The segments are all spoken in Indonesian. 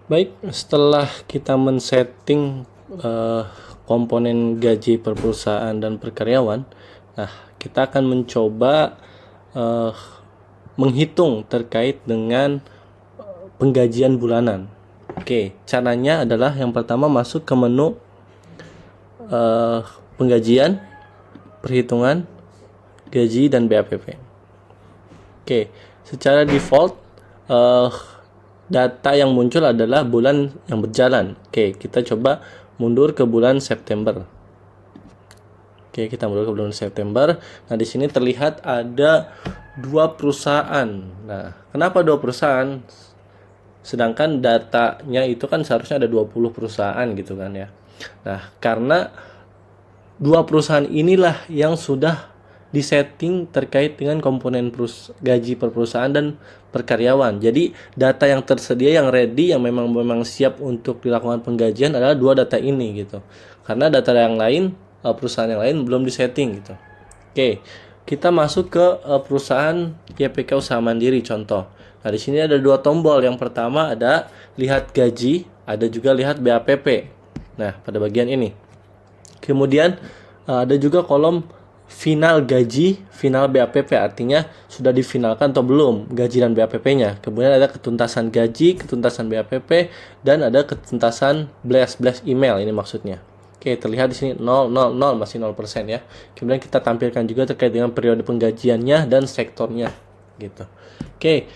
Baik, setelah kita men-setting komponen gaji per perusahaan dan per karyawan, nah kita akan mencoba eh, menghitung terkait dengan penggajian bulanan. Oke, caranya adalah yang pertama masuk ke menu penggajian, perhitungan, gaji, dan BAPP. Oke, secara default eh, data yang muncul adalah bulan yang berjalan. Oke, kita coba mundur ke bulan September. Oke, kita mundur ke bulan September. Nah, di sini terlihat ada 2 perusahaan. Nah, kenapa 2 perusahaan? Sedangkan datanya itu kan seharusnya ada 20 perusahaan gitu kan ya. Nah, karena 2 perusahaan inilah yang sudah disetting terkait dengan komponen gaji per perusahaan dan per karyawan. Jadi data yang tersedia, yang ready, yang memang siap untuk dilakukan penggajian adalah 2 data ini gitu. Karena data yang lain, perusahaan yang lain belum disetting gitu. Oke, kita masuk ke perusahaan YPK Usaha Mandiri contoh. Nah, di sini ada 2 tombol. Yang pertama ada lihat gaji, ada juga lihat BAPP. Nah, pada bagian ini. Kemudian ada juga kolom final gaji, final BAPP, artinya sudah difinalkan atau belum gaji dan BAPP-nya. Kemudian ada ketuntasan gaji, ketuntasan BAPP, dan ada ketuntasan blast email, ini maksudnya. Oke, terlihat di sini 000, masih 0% ya. Kemudian kita tampilkan juga terkait dengan periode penggajiannya dan sektornya gitu. Oke,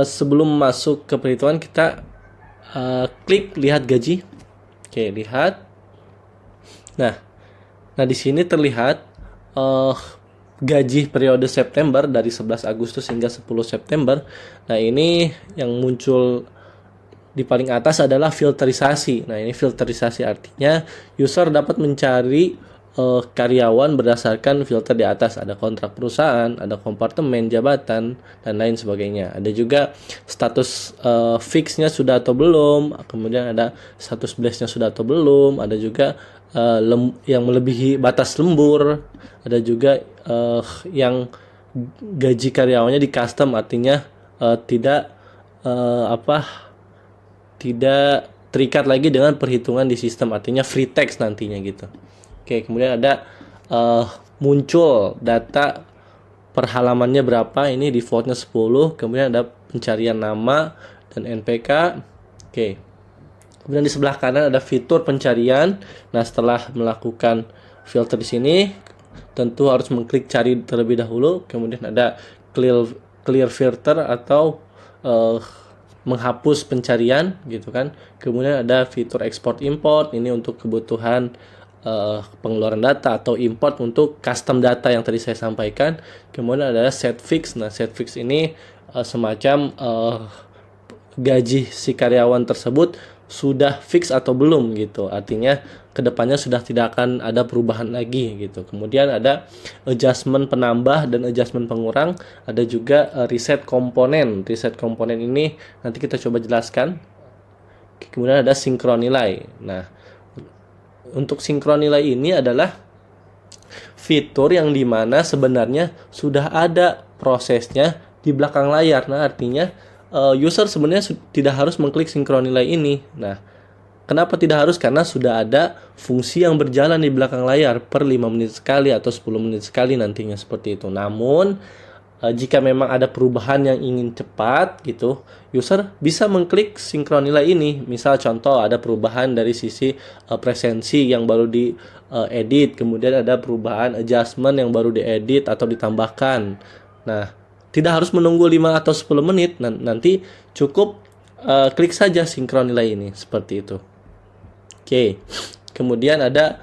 sebelum masuk ke perhitungan kita klik lihat gaji. Oke, lihat. Nah, di sini terlihat gaji periode September dari 11 Agustus hingga 10 September. Nah, ini yang muncul di paling atas adalah filterisasi. Nah, ini filterisasi artinya user dapat mencari karyawan berdasarkan filter di atas. Ada kontrak perusahaan, ada kompartemen, jabatan, dan lain sebagainya. Ada juga status fixnya sudah atau belum, kemudian ada status blastnya sudah atau belum, ada juga yang melebihi batas lembur, ada juga yang gaji karyawannya di custom, artinya tidak tidak terikat lagi dengan perhitungan di sistem, artinya free text nantinya gitu. Oke, kemudian ada muncul data per halamannya berapa, ini defaultnya 10, kemudian ada pencarian nama dan NPK. Oke. Kemudian di sebelah kanan ada fitur pencarian. Nah, setelah melakukan filter di sini, tentu harus mengklik cari terlebih dahulu. Kemudian ada clear filter atau menghapus pencarian gitu kan. Kemudian ada fitur export import, ini untuk kebutuhan pengeluaran data atau import untuk custom data yang tadi saya sampaikan. Kemudian ada set fix. Nah, set fix ini semacam gaji si karyawan tersebut sudah fix atau belum gitu, artinya kedepannya sudah tidak akan ada perubahan lagi gitu. Kemudian ada adjustment penambah dan adjustment pengurang, ada juga reset komponen. Reset komponen ini nanti kita coba jelaskan. Kemudian ada sinkron nilai. Nah, untuk sinkron nilai ini adalah fitur yang dimana sebenarnya sudah ada prosesnya di belakang layar. Nah, artinya user sebenarnya tidak harus mengklik sinkron nilai ini. Nah, kenapa tidak harus? Karena sudah ada fungsi yang berjalan di belakang layar per 5 menit sekali atau 10 menit sekali nantinya, seperti itu. Namun, jika memang ada perubahan yang ingin cepat gitu, user bisa mengklik sinkron nilai ini. Misal contoh ada perubahan dari sisi presensi yang baru di edit, kemudian ada perubahan adjustment yang baru diedit atau ditambahkan. Nah, tidak harus menunggu 5 atau 10 menit, nanti cukup klik saja sinkron nilai ini, seperti itu. Oke, kemudian ada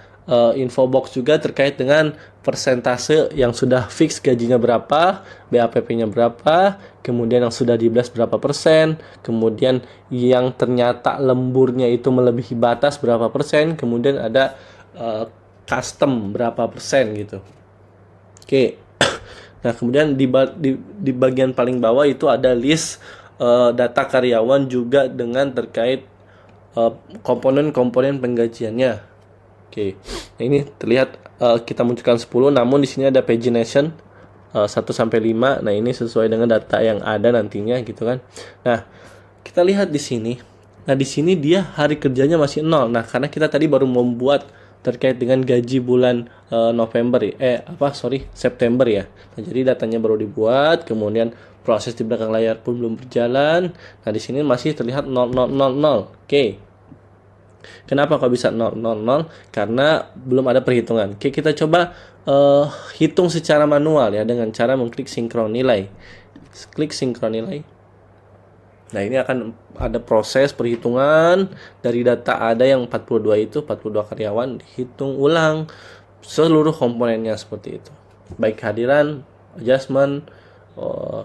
info box juga terkait dengan persentase yang sudah fix gajinya berapa, BAPP-nya berapa, kemudian yang sudah di blast berapa persen, kemudian yang ternyata lemburnya itu melebihi batas berapa persen, kemudian ada custom berapa persen gitu. Oke. Nah, kemudian di bagian paling bawah itu ada list data karyawan juga dengan terkait komponen-komponen penggajiannya. Oke. Nah, ini terlihat kita munculkan 10, namun di sini ada pagination 1 sampai 5. Nah, ini sesuai dengan data yang ada nantinya gitu kan. Nah, kita lihat di sini Nah, di sini dia hari kerjanya masih 0. Nah, karena kita tadi baru membuat terkait dengan gaji bulan September ya. Nah, jadi datanya baru dibuat, kemudian proses di belakang layar pun belum berjalan. Nah, di sini masih terlihat 0000. Oke. Kenapa kok bisa 000? Karena belum ada perhitungan. Oke, kita coba hitung secara manual ya dengan cara mengklik sinkron nilai. Klik sinkron nilai. Nah, ini akan ada proses perhitungan dari data ada yang 42 itu, 42 karyawan, dihitung ulang seluruh komponennya seperti itu. Baik kehadiran, adjustment,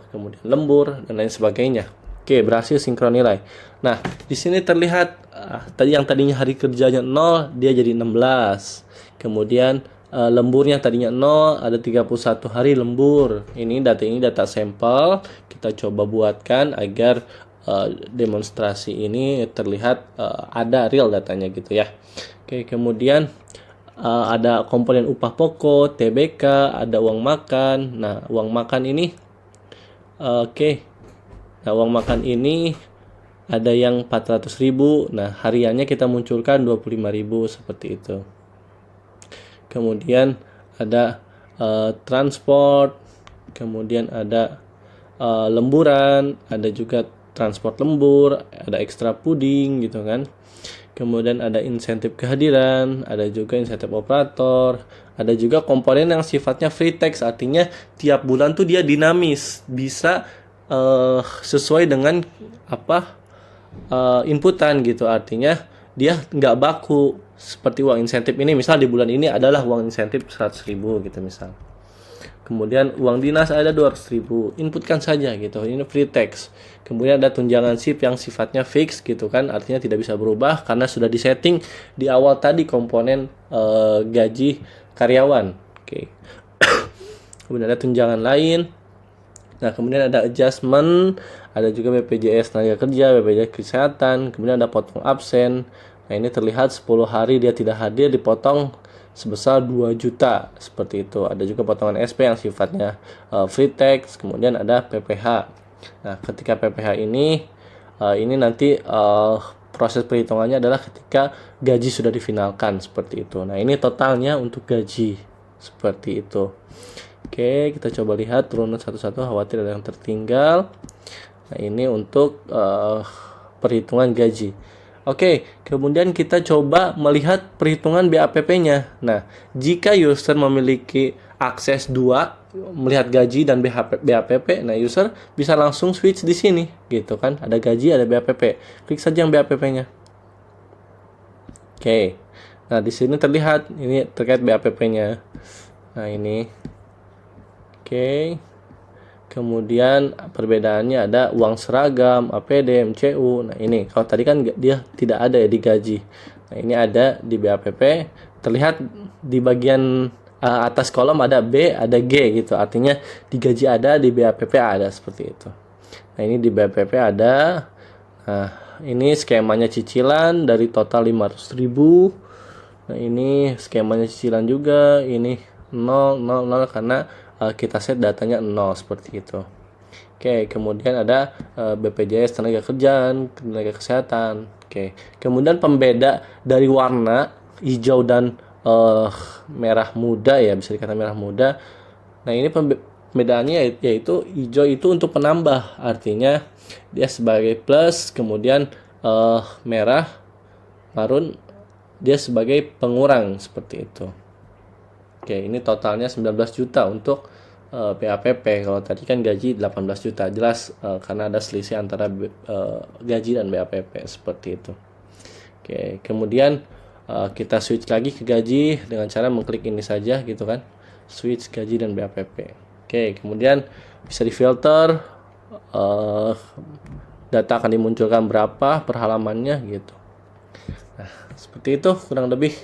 kemudian lembur, dan lain sebagainya. Oke, berhasil sinkron nilai. Nah, di sini terlihat tadi yang tadinya hari kerjanya 0, dia jadi 16. Kemudian lemburnya tadinya 0, ada 31 hari lembur. Ini data sampel. Kita coba buatkan agar demonstrasi ini terlihat ada real datanya gitu ya. Oke, kemudian ada komponen upah pokok, TBK, ada uang makan. Nah, uang makan ini Nah, uang makan ini ada yang 400.000. Nah, hariannya kita munculkan 25.000 seperti itu. Kemudian ada transport, kemudian ada lemburan, ada juga transport lembur, ada ekstra puding gitu kan. Kemudian ada insentif kehadiran, ada juga insentif operator, ada juga komponen yang sifatnya free text, artinya tiap bulan tuh dia dinamis, bisa sesuai dengan inputan gitu, artinya dia nggak baku seperti uang insentif ini. Misal di bulan ini adalah uang insentif 100.000 gitu misal. Kemudian uang dinas ada 200.000, inputkan saja gitu, ini free text. Kemudian ada tunjangan SIP yang sifatnya fix gitu kan, artinya tidak bisa berubah karena sudah disetting di awal tadi komponen gaji karyawan. Oke. Kemudian ada tunjangan lain. Nah, kemudian ada adjustment, ada juga BPJS tenaga kerja, BPJS kesehatan, kemudian ada potong absen. Nah, ini terlihat 10 hari dia tidak hadir dipotong sebesar 2 juta seperti itu. Ada juga potongan SP yang sifatnya free tax, kemudian ada PPH. Nah, ketika PPH ini nanti proses perhitungannya adalah ketika gaji sudah difinalkan seperti itu. Nah, ini totalnya untuk gaji seperti itu. Oke, kita coba lihat turunan satu-satu, khawatir ada yang tertinggal. Nah, ini untuk perhitungan gaji. Oke, kemudian kita coba melihat perhitungan BAPP-nya. Nah, jika user memiliki akses 2, melihat gaji dan BAPP, nah user bisa langsung switch di sini, gitu kan? Ada gaji, ada BAPP. Klik saja yang BAPP-nya. Oke. Nah, di sini terlihat ini terkait BAPP-nya. Nah, ini. Oke. Kemudian perbedaannya ada uang seragam, APD, MCU. Nah, ini kalau tadi kan dia tidak ada ya di gaji. Nah, ini ada di BAPP. Terlihat di bagian atas kolom ada B, ada G gitu. Artinya di gaji ada, di BAPP ada seperti itu. Nah, ini di BAPP ada. Nah, ini skemanya cicilan dari total 500.000. Nah, ini skemanya cicilan juga. Ini 0, 0, 0 karena kita set datanya 0 seperti itu. Oke, kemudian ada BPJS tenaga kerjaan, tenaga kesehatan. Oke, kemudian pembeda dari warna hijau dan merah muda ya, bisa dikatakan merah muda. Nah, ini pembedaannya yaitu hijau itu untuk penambah, artinya dia sebagai plus, kemudian merah marun dia sebagai pengurang seperti itu. Oke, ini totalnya 19 juta untuk BAPP. Kalau tadi kan gaji 18 juta. Jelas karena ada selisih antara gaji dan BAPP seperti itu. Oke, kemudian kita switch lagi ke gaji dengan cara mengklik ini saja gitu kan. Switch gaji dan BAPP. Oke, kemudian bisa difilter data akan dimunculkan berapa per halamannya gitu. Nah, seperti itu kurang lebih.